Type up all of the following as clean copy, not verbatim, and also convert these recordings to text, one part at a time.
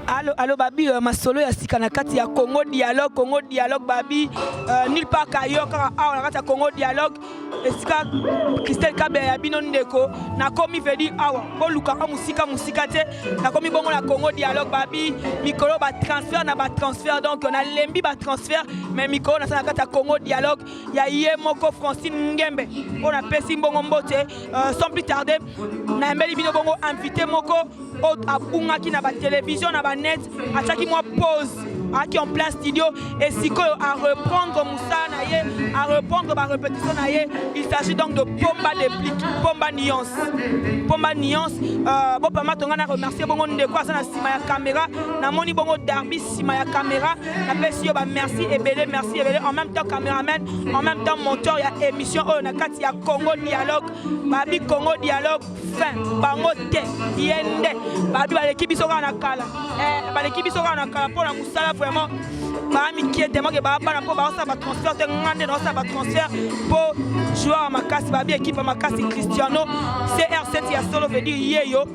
Allo babi masolo ya sika na kati ya Congo dialogue babi nulle part ailleurs car na kati ya Congo dialogue esika Christelle Kabela ya bino ndeko na komi vedi awa boluka musika te na komi bongo na Congo dialogue babi mikolo ba transfert donc on a lembi ba transfert mais mikolo na sa na kati ya Congo dialogue ya ye moko Francine Ngembe on a pesi bongo mbote sans plus tarder na mbeli bino bongo invité moko abunga ki na ba télévision na ba net à chaque mois pause qui en plein studio et siko à reprendre Moussa Naye à reprendre ma répétition Naye. Il s'agit donc de Pomba Déplique, Pomba Nuance bon pas mal on a remercié bongo de quoi ça na sima ya caméra na moni bongo Darby sima ya caméra na pesi ba merci et belé en même temps caméraman en même temps monteur ya émission na kati ya Congo dialogue babi Congo dialogue fin bango te yende babi ba l'équipe bisoka na kala ba l'équipe bisoka na kala pour la musala vraiment ba mi qui était moi que ba na po ba ça ba transfert te ngande na ça ba transfert pour joueur makasi babi équipe makasi Cristiano CR7 ya solo veut dire yeyo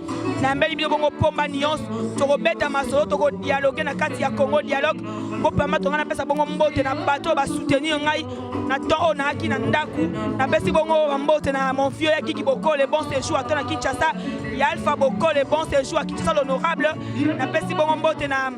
na mbeli bi bongo Pomba Nuance to robeta masolo to dialoguer na kati ya Congo dialogue bo pama to ngana pesa bongo mbote na bato ba soutenir ngai na temps on a ki na ndaku na pesi bongo mbote na mon vieux ya Kiki Boko les bons séjours à Kinshasa ya Alpha Boko les bons séjours à Kinshasa l'honorable na pesi bongo mbote na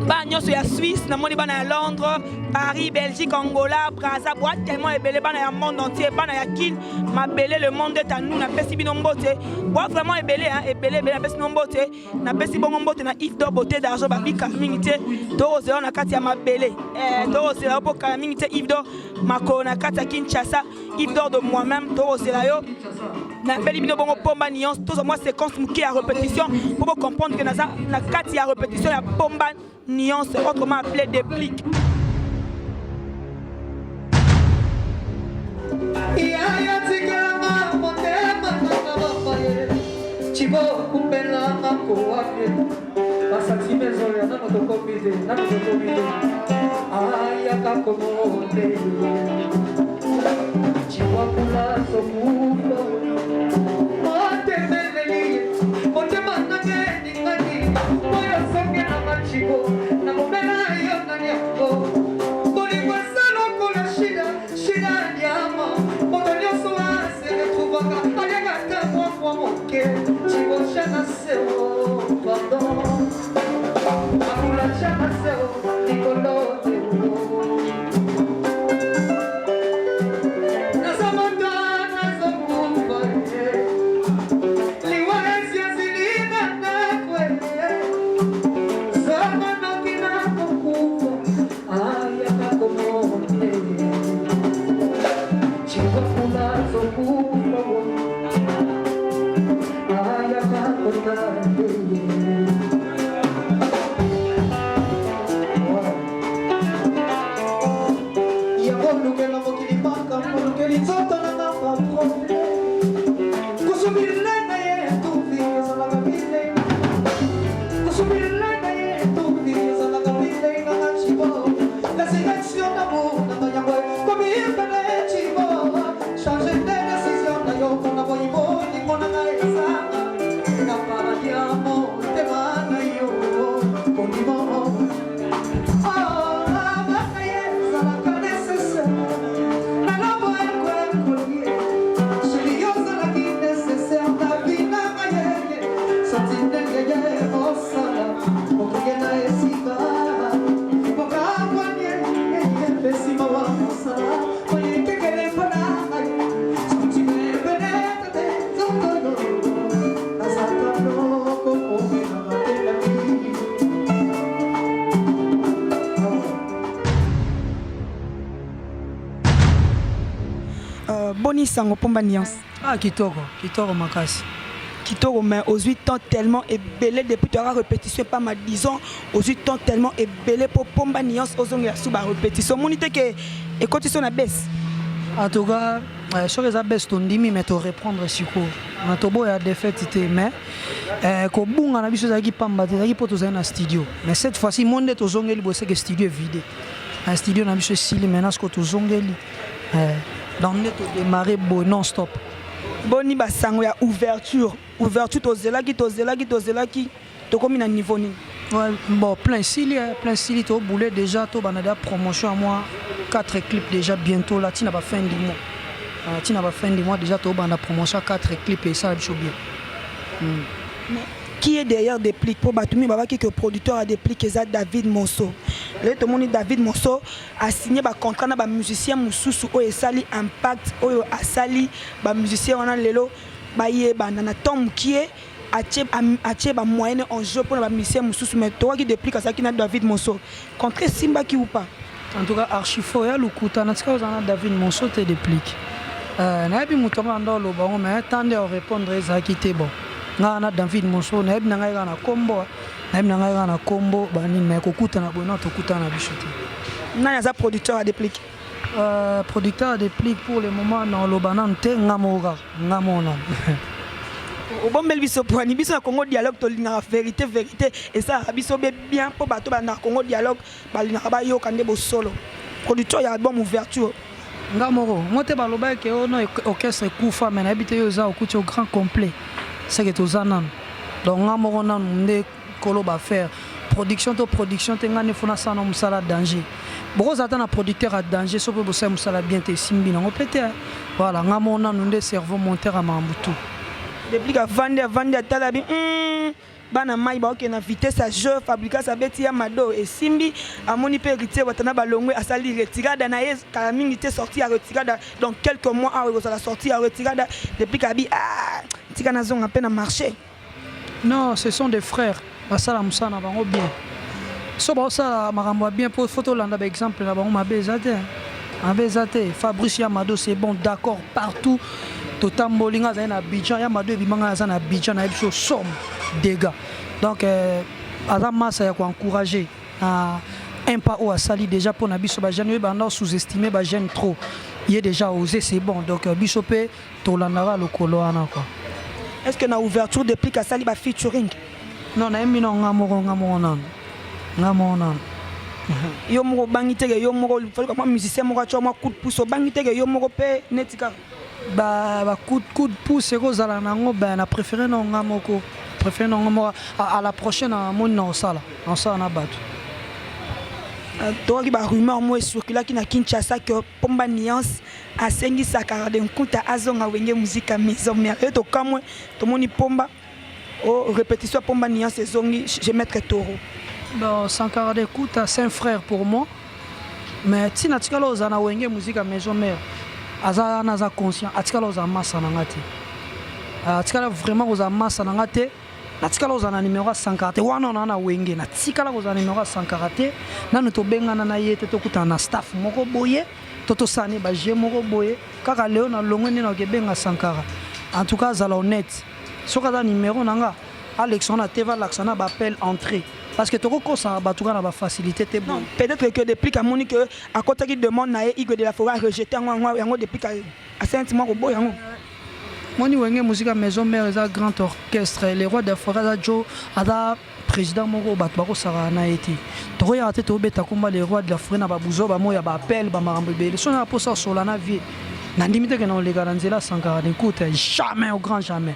Bagnos ya Suisse, na moni bana ya Londres, Paris, Belgique, Angola, Brazza, boîte tellement ébélé bana ya monde entier, bana ya kin, ma belé le monde est à nous, na pesi bino mbote. Boîte vraiment ébélé hein, ébélé na pesi no mbote, na pesi bongo mbote na Yves d'or beauté d'argent babi communauté, to zéro na kati ya ma belé. To zéro pour communauté Yves d'or, mako na kati ya Kinshasa, Yves d'or de moi-même, to zéro yo. Na beli bino bongo Pomba Nuance, tous moi séquence mouki à répétition pour comprendre que na kati ya répétition ya Pomba Nuance, autrement appelé Déplique. Boni sango Pomba Nuance. Ah, Kitoko makasi. Kitoko, mais aux 8 ans tellement ébélé depuis ta répétition, pas mal disons, aux 8 ans tellement ébélé pour Pomba Nuance, aux ongles sous la répétition. Mon idée que écoute sur la baisse. En tout cas, sur les abaisses, on dit mais tu reprendre si court. On a tobo ya défaite mais ko bunga na biso zaki pamba te zaki poto za na studio. Mais cette fois-ci monde to zongeli bo c'est que studio est vide. Un studio na biso sili maintenant ce que to zongeli. Dans le démarrer non stop. Boni basango ya ouverture to zelaki tokomi na niveau nini? Ouais, bon, plein style, tu boulé déjà, tu as promotion à moi, 4 clips déjà bientôt là, tu n'as pas fin du mois. Tu n'as pas fin du mois déjà, tu as promotion 4 clips et ça va bien. Mais qui est derrière Déplique? Pour Batoumi Baba qui est producteur à Déplique, c'est David Mosso. Là, tout le monde David Mosso a signé un contrat avec un musicien Moussoussou et Sali Impact, a Sali, un musicien on a lelo, baye banana Tom qui est atie ba moyen en jeu pour la musicien Moussoussou, mais toi qui Déplique à ça qui n'a David Mosso. Contre Simba qui ou pas? En tout cas, Archifo et Lukuta, n'a pas David Mosso te Déplique. N'a pas mouton dans le bon, mais attendez à répondre à qui t'es bon. Nga David Mosso na ebina ngai na combo na combo bani na kokuta na bono to kuta na bichoté. Nani za producteur à Déplique? Producteur à Déplique pour le moment dans le banante ngamona. Au bon bel biso pour biso na Congo dialogue to linga vérité et ça biso bien pour bato ba na Congo dialogue ba linga ba yo kande bo solo. Producteur ya album ouverture. Ngamoro mote ba loba ke ono orchestre kufa mais na habité yo za okuti au grand complet. C'est que tout ça non. Donc on a des colo à faire. Production, t'es ngane fona ça non musala danger. Beaucoup attendent un producteur à danger, sauf que vous musala bien te simbi non peut-être. Voilà, on a des cerveaux monter à Mambutu. Depuis que vendre talabi bana mai ba ok na vitesse à jeu fabriquer sa beti ya mado et simbi amoni pe héritier watana balongwe asali retirada na yes kalamingi te sorti à retirada dans quelques mois à la sortie à retirada depuis qu'abi tika na zone à peine à marcher. Non, ce sont des frères. Basala musana bango bien. So ba ça marambo bien pour photo landa par exemple na bango mabezate. Mabezate Fabrice Yamado c'est bon d'accord partout. Totambolinga za na Abidjan Yamado ebimanga za na Abidjan na biso somme dégâts. Donc Azama ça ya encourager un pas au sali déjà pour na biso ba jeune ba sous-estimer ba jeune trop. Il est déjà osé c'est bon donc biso pe to landara lokolo ana quoi. Est-ce que na ouverture depuis ka sali ba featuring? Non na emi no ngamoro nan. Yo moko bangitege yo moko faut comme musicien moko choma coup de pouce bangitege yo moko pe netika. Bah coup de pouce c'est que na ngo ben na préféré non ngamoko. Préféré non ngamo à la prochaine mon non ça na batu. Toi qui ba rumeur moi circula qui na Kinshasa que Pomba Nuance a sengi sakara de nkuta azonga wenge musique maison mais to kamwe to moni Pomba oh répétition Pomba Nuance zongi je mettre taureau. Bon Sankara de Kuta c'est un frère pour moi mais tina tikalo zana wenge musique maison mère aza naza conscient atikalo za massa na ngati atikala vraiment za massa na ngate natikala za na numéro 140 wana na wenge na tikala za numéro 140 nanu to bengana na yete to kuta na staff moko boye toto sani ba je moko boye kaka leo na longwe na kebenga 140 en tout cas za la honnête soka za numéro nanga Alexandre Teva l'accent ba appel entrée parce que toko kosa batuka na ba facilité te bon peut-être que depuis que moni que à côté qui demande na Igor de la Forêt rejeter yango depuis que à sentiment ko boy yango moni wenge musique maison mère za grand orchestre les rois de la Forêt za Joe ada président moko bat bako sara na eti toko ya te to beta komba les rois de la Forêt na ba buzo ba moya ba appel ba marambe bele so na posa solana vie na ndimite que na le garanzela 140 écoute jamais au grand jamais.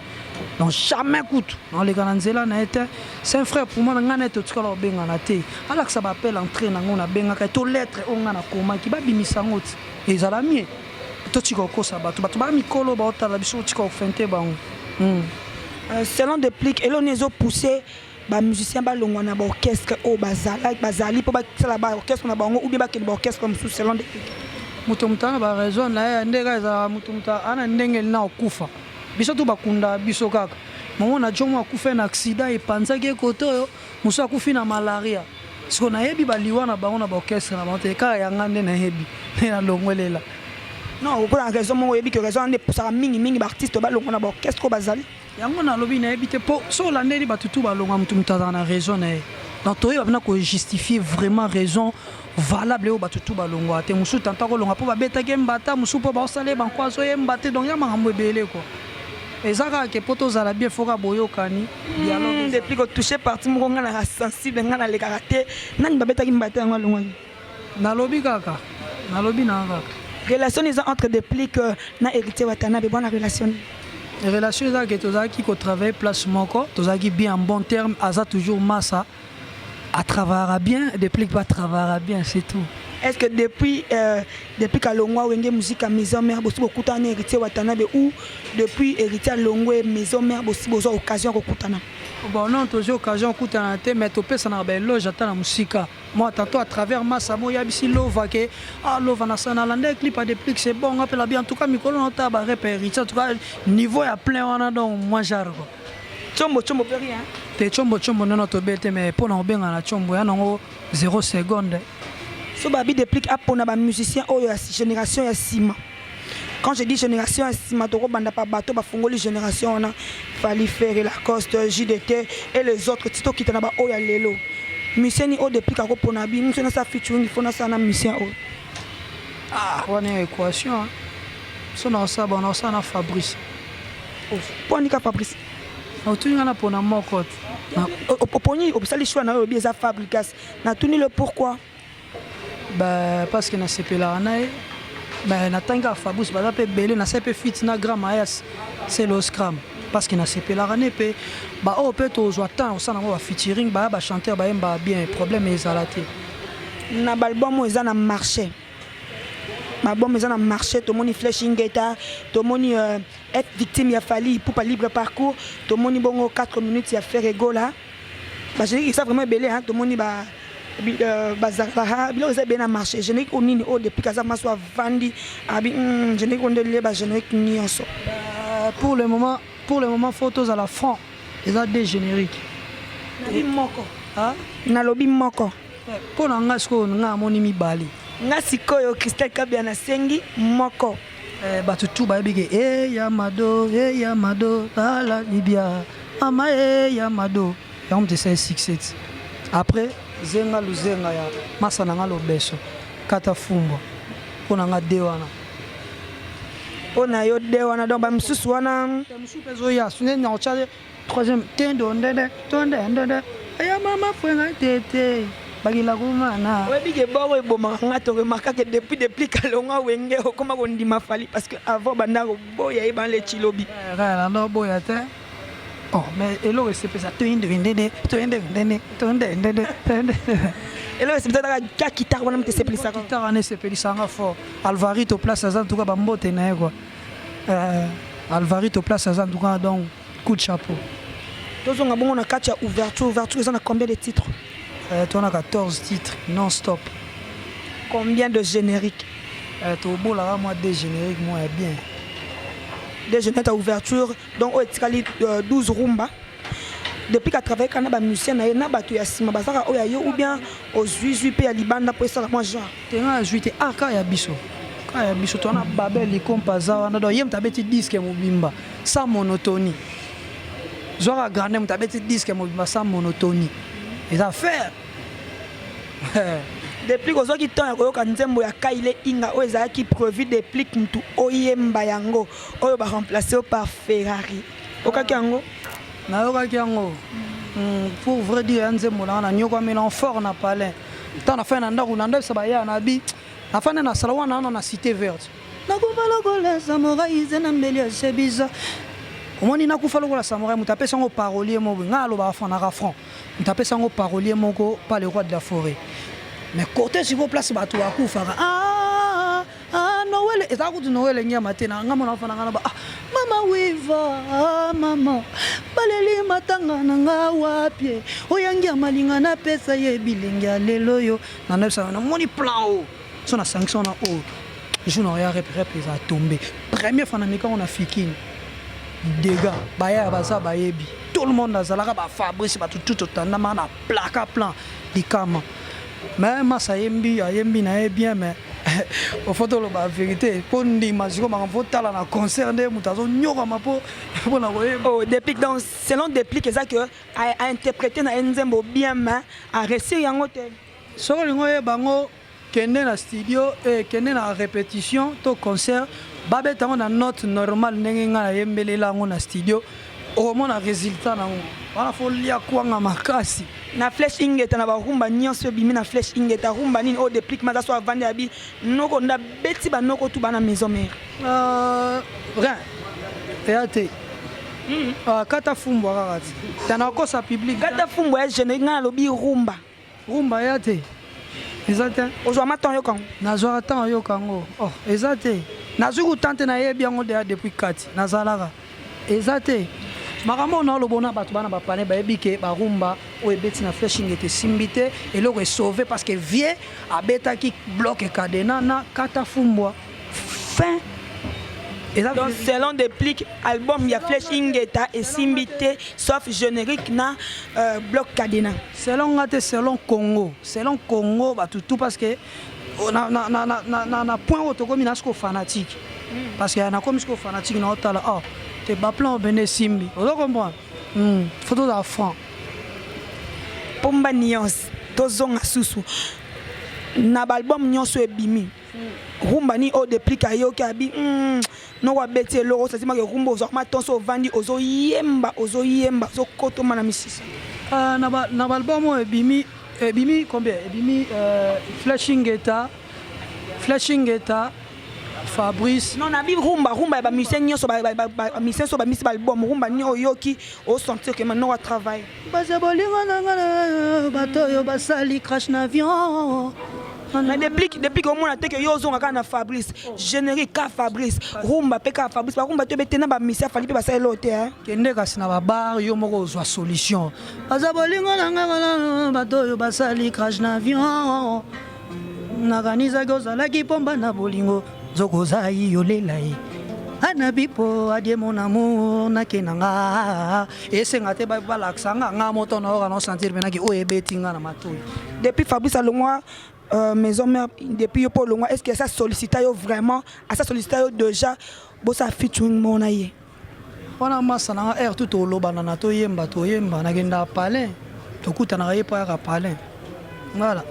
Donc jamais coûte. Dans les Gananzela na été c'est un frère pour moi ngana to tikala benga na te. Ala que ça m'appelle entrer na ngona benga ka to lettre on ngana koma ki ba bimisa ngoti. Ezala mie. To tiko ko sa ba ba mikolo ba otala biso tiko fente ba. Selon Déplique et l'onezo poussé ba musicien ba longwana ba orchestre o bazali po ba sala ba orchestre na bango ou bien ba ken ba orchestre comme sous selon Déplique. Mutumta ba raison na ndega za mutumta ana ndengel na okufa. Biso to bakunda biso kaka mama na jomo akufa na accident et panzaki koto muso akufi na malaria siko na yebi baliwa na bango na ba orchestre na monte ka ya ngande na yebi na longwelela non pour la raison mo yebi que raison ne pour ça mingi ba artiste ba longo na ba orchestre bazali yango na lobi na yebi te po so landeli batutu ba longa mutu mutaza na raison na donc toi va venir ko justifier vraiment raison valable au batutu ba longo ate musu tanta ko longa po ba beta ke mbata musu po ba osale ba kwazo ye mbate donc ya mangambo ebele ko. Et ça, que poto zala bien fora boyo kani. Depuis que touché parti mo ngana sensible ngana le karaté nani babeta ki mbate ngwa longwa. Na lobi kaka. Na lobi na kaka. Relation entre Déplique na héritier watana be bonne relation. relation ezalaki tozalaki kotravaille place moko tozalaki bien en bon terme aza toujours massa atravaillera bien depuis pas travaillera bien c'est tout. Est-ce que depuis Kalongwa Wenge musique à maison mère aussi beaucoup de héritier Watanabe ou depuis héritier Longwe maison mère aussi besoin occasion de kutana? Bon non toujours occasion de kutana mais topé ça n'a belle loge j'attends la musique. Moi tantôt à travers massa moi yabisi lova que lova na sana lande clip à depuis c'est bon on appelle bien en tout cas micro on t'a héritier en tout cas niveau ya plein on a donc moi j'arrive. Chombo peut rien. Te chombo non to bete mais pour na benga na chombo ya nango 0 seconde. So babi déplique pour na ba musicien oh ya génération ya sima. Quand je dis génération ya sima to banda pa bateau ba fongoli génération on a Fali Ferre Lacoste JDT et les autres tito qui na ba oh ya lelo. Musicien ni oh déplique ako pour na bi musicien na sa featuring il faut na sa na musicien oh. On est équation. So na ça bon na ça na Fabrice. Oh, pour ni ka Fabrice. Na tu ngana pour na moko. Oponi obsali choix na obi eza Fabricas. Na tuni le pourquoi? Bah parce que na sepela na bah na tanga Fabrice ba pe belé na sepe fit na gram ayas c'est le scram parce que na sepela na pe ba o peut to zo temps ça na ba featuring ba chanteur ba emba bien problème ezalate na album eza na marché. Ma bon maison a marché, tout le monde flashing guitar, tout le monde être victime, il a fallu pour pas libre parcours, tout le monde bon 4 minutes il a fait ego là. Bah je dis que ça vraiment belé hein, tout le monde bazar là, bien ça bien a marché. Je n'ai qu'on ni au depuis que ça m'a soit vendu, je n'ai qu'on de les bah je n'ai ni en so. Pour le moment photos à la fin, ils ont des génériques. Nabi moko. Ah, na lobi moko. Pour n'angasko nga moni mi bali. Nga sikoyo Christelle Kabia na sengi moko batutu bayebike yamado ala libya ama yamado yango te 6-7 après zenga luzenga ya masa na nga lobeso kata fumbo mpona nga de wana mpona yo de wana donc bamisusu wana misusu mpe ezoya sune na otya troisième tendondede tondendede aya mama fwenga tete bagila kumana webike boro ebomaka nga to remarquaka depuis Kalongwa Wenge okoma kondima Fali parce que avant bandako boya yeba le chilobi kala no boya te oh mais eloko esepesa toindendede eloko esepesa ka guitare wana mte sepelisaka guitare wana esepelisanga fort Alvarito place aza en tout cas bambote na ye quoi Alvarito place aza en tout cas donc coup de chapeau tozonga bongo na kati ya ouverture eza na combien de titres? On a 14 titres non-stop. Combien de génériques? Moi, des génériques, moi, bien. Des génériques à ouverture, donc on a 12 rumba. Depuis qu'à travailler, quand on a musicien, on a battu à Sima Bazara, ou bien aux 18 pays à Libanda pour ça, moi, genre. Tu as 18 ah, quand il y a Bisso. Quand il y a Bisso, tu as Babel, les compas, on a un petit disque Mobimba, sans monotonie. Zora Grandem, tu as un petit disque Mobimba, sans monotonie. Les affaires. Depuis que vous temps koyoka nzembo ya Kaile Inga o ezaki prévu depuis mutu oyemba yango oyo ba remplacer par Ferrari. Okaki yango na okaki yango. Pour vrai dire nzembo na nyoko mélange fort na palais. Tant na fin na ndako na ndeko sabaya na bi. Na fin na salawa na cité verte. Na kuvala kola samouraï zena mbeli c'est bizarre. Omoni na kufa lokola samouraï mutape sango parolier mo nga aloba fa na rafran. Mutape sango parolier moko pas le roi de la forêt. Mais côté si vous place bato akufa Noël et ça coûte Noël nyama tena nga mona fa na ngana ba mama wiva mama baleli matanga nga wapie oyangia malinga na pesa ye bilenga lelo yo na nesa na moni plan o so na sanction na o je n'aurais repris à tomber première fois na mika on a fikini dégâts baya baza bayebi tout le monde azalaka ba Fabrice ba tout tandama na plaque plan dikama mais masa yembi na bien mais au photo la vérité pour ndimaziko mangavotala na concert de mutazo nyoka mapo na oh depuis donc selon depuis que ça que a interprété na nzembo bien mais a réussir yango te so lingo bango kende na studio et kende na répétition to concert babeta na note normale ndenge nga yembelela ngo na studio au moins un résultat na wana folia kwanga makasi na flèche ingeta na ba rumba nyonso bimi na flèche ingeta rumba nini o depuis que mata so avandi abi noko nda beti ba noko tu bana maison mère rien théâtre Kata fumbwa kakati. Tana kosa public. Kata fumbwa ya générique na lobi rumba. Rumba ya te. Ezate. Ozwa maton yo kango. Nazwa tan yo kango. Oh, ezate. Nazuku tante na yebi yango de depuis kati. Nazalaka. Ezate. Makambo na lobona batu bana bapane ba ebike ba rumba o ebeti na flashing était simbité et le sauvé parce que vie abeta qui bloque cadena na kata fumbwa. Fin. Donc selon des plics album il y a Flèche Ingeta et Simbité sauf générique na bloc cadena. Selon Congo bah tout parce que na point autocomi na sko fanatique parce que na comme sko fanatique na otala oh te ba plan bene simbi on comprend photo da franc pomba nuance tozonga susu na album nyonso ebimi rumba ni o deplika yo kabi no wa beti loro ça sima que rumba ozo matonso vandi ozo yemba zo koto mana misisi na album ebimi combien ebimi Flashing Geta Fabrice non na bi rumba ba musicien nyonso ba musicien so ba misi ba album rumba ni oyoki o sentir que maintenant on travaille baza bolingo nanga bato yo basali crash na avion. Mais depuis que mon attaque yo zonga kana Fabrice générique ka Fabrice rumba pe ka Fabrice ba rumba te betena ba misia fali pe ba sa lote hein kende kasi na ba bar yo moko zwa solution baza bolingo nanga bato yo basali crash na avion naganiza gozala ki pomba na bolingo zokoza yo lelai ana bipo adie mon amour na kenanga esenga te ba balaksanga nga moto na ora no sentir benaki o ebetinga na matoyi depuis Fabrice alongwa maison mère depuis pour le mois est-ce que ça sollicite vraiment à ça sollicite déjà bo ça featuring mon aye wana masa na air tout au lobana na to yemba na genda palais to kutana ye pa palais voilà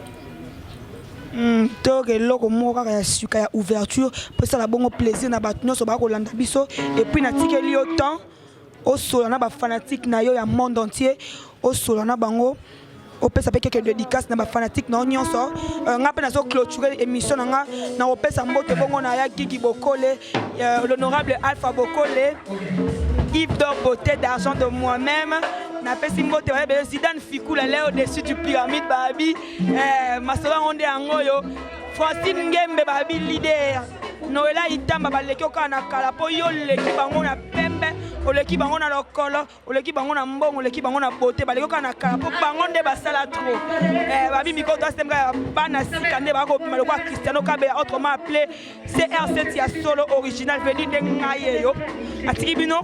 to ke loko moka ya suka ya ouverture pour ça la bon plaisir na batu nyonso ba ko landa biso et puis na tikeli autant au solo na ba fanatique na yo ya monde entier au solo na bango opesa pe quelques dédicaces na ba fanatique na nyonso nga pe na so clôturer émission nga na opesa mbote bongo na ya Gigi Bokole l'honorable Alpha Bokole Yves d'or beauté d'argent de moi-même na pesi mbote ba Zidane Fikula là au-dessus du pyramide babi masolo onde angoyo Francine Ngembe babi leader Noela Itamba baleki okana kala po yo leki bango na pembe oleki bango na lokolo oleki bango na mbongo oleki bango na beauté baleki okana kala po bango nde basala trop babi mikoto asemba bana sika nde bako maloko Cristiano Kabela autrement appelé CR7 ya solo original venu de ngayeyo atiki bino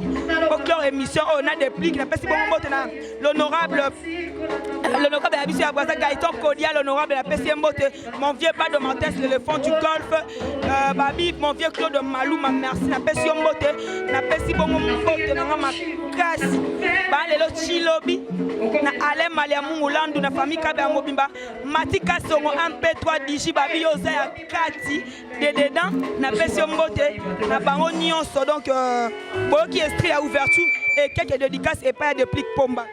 au clore émission on a des pliques na pesi bongo mbote na l'honorable Abissi Abwaza Gaëtan Kodia l'honorable la pesi mbote mon vieux Bado Martins l'éléphant du golf babi mon vieux Claude Malouma merci na pesi mbote na pesi bongo mbote na ma kasi ba lelo chilobi na ale malia mungu landu na famille kabe ya mobimba matika songo MP3 digi babi yoza ya kati de dedans na pesi mbote na bango nyonso donc boki esprit à ouverture et quelques dédicaces et pas de plique pomba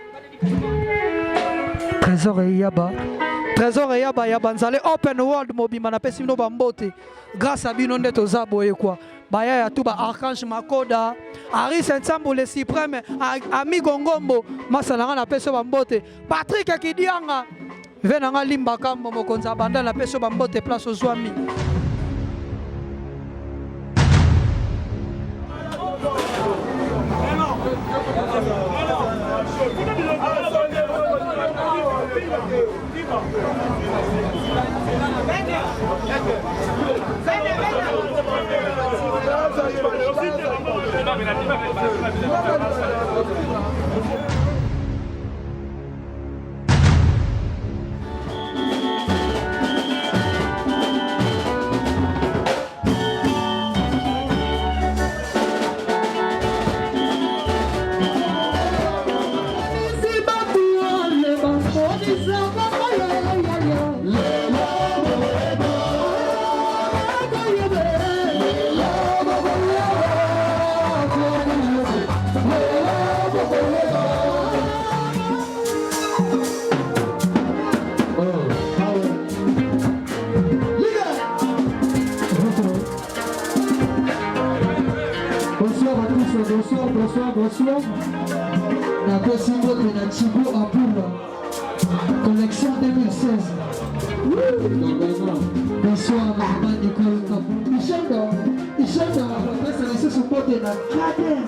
Trésor Yaba Yabanzale Open World mobima na pesi no bambote grâce à bino ndeto zaboye kwa baya ya tuba Archange Makoda Aris Ensemble le suprême Amigo Ngombo masalanga na pesi bambote Patrick Akidianga venanga limba kambo mokonza banda na pesi bambote place ozwami bonsoir. La possible de Chico Apura. Collection 2016. Bonsoir, maman Nicole Kapou. Ishanda, on va se laisser son pote là. Kader.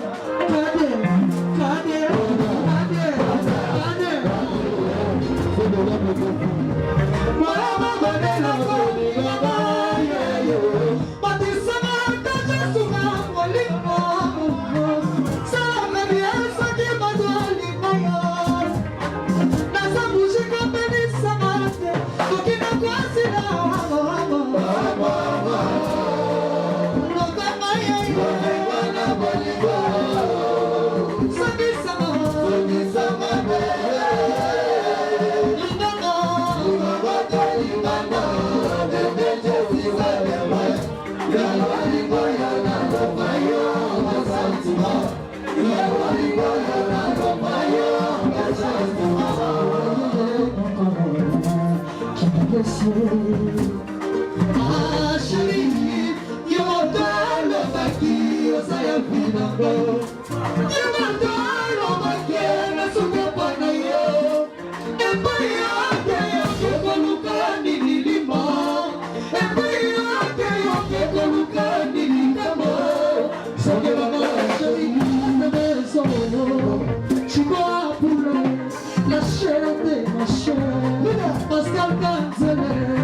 Ah chérie, yo dolo baki osaya pinango. Yo dolo baki na suko na yo. Empaya ke yo koluka ni lima. Empaya ke yo koluka ni lima. Soke baba chérie, me solo. Chico Apura, la chair de ma chair. Pascal Canzele.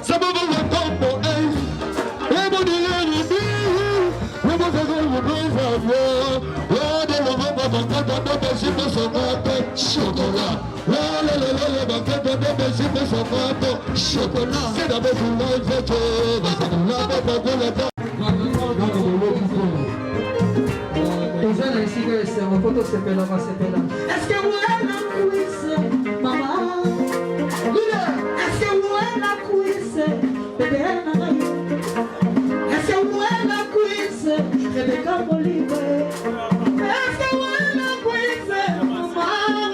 Some of them are Est-ce que vous êtes la cuisse, maman? Est-ce que vous êtes la cuisse, bébé? Est-ce que vous êtes la cuisse, Rebecca Bolívar? Est-ce que vous êtes la cuisse, maman?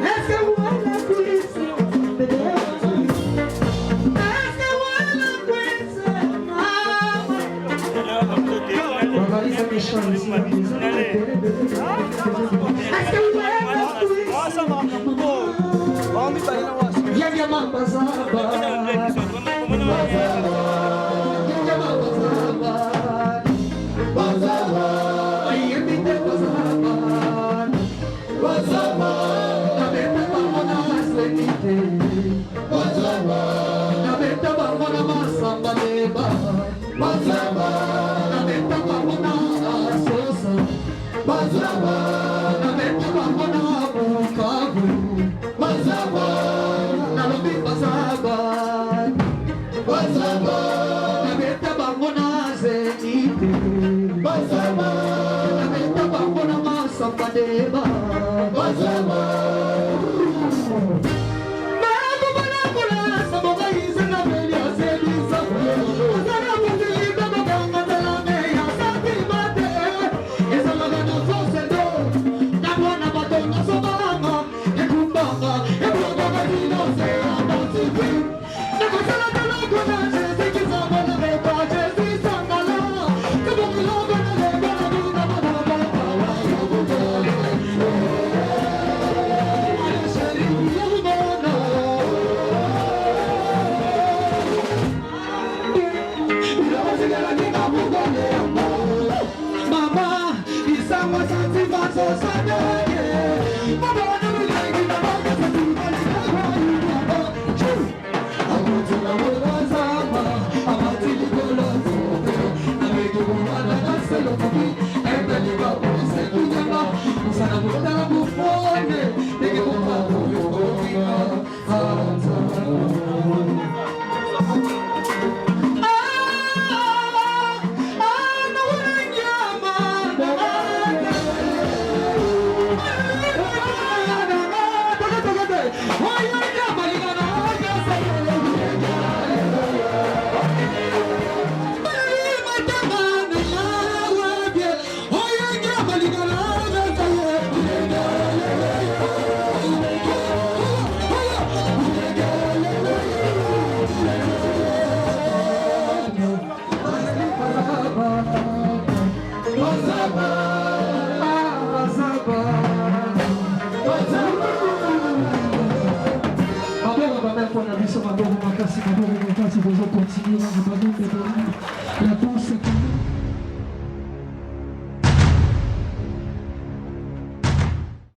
Est-ce que vous êtes la cuisse, bébé? Est-ce que vous êtes la cuisse, maman? Organise mes chants ici. Est-ce que vous êtes la cuisse? Viens Mambazaba. Merci beaucoup.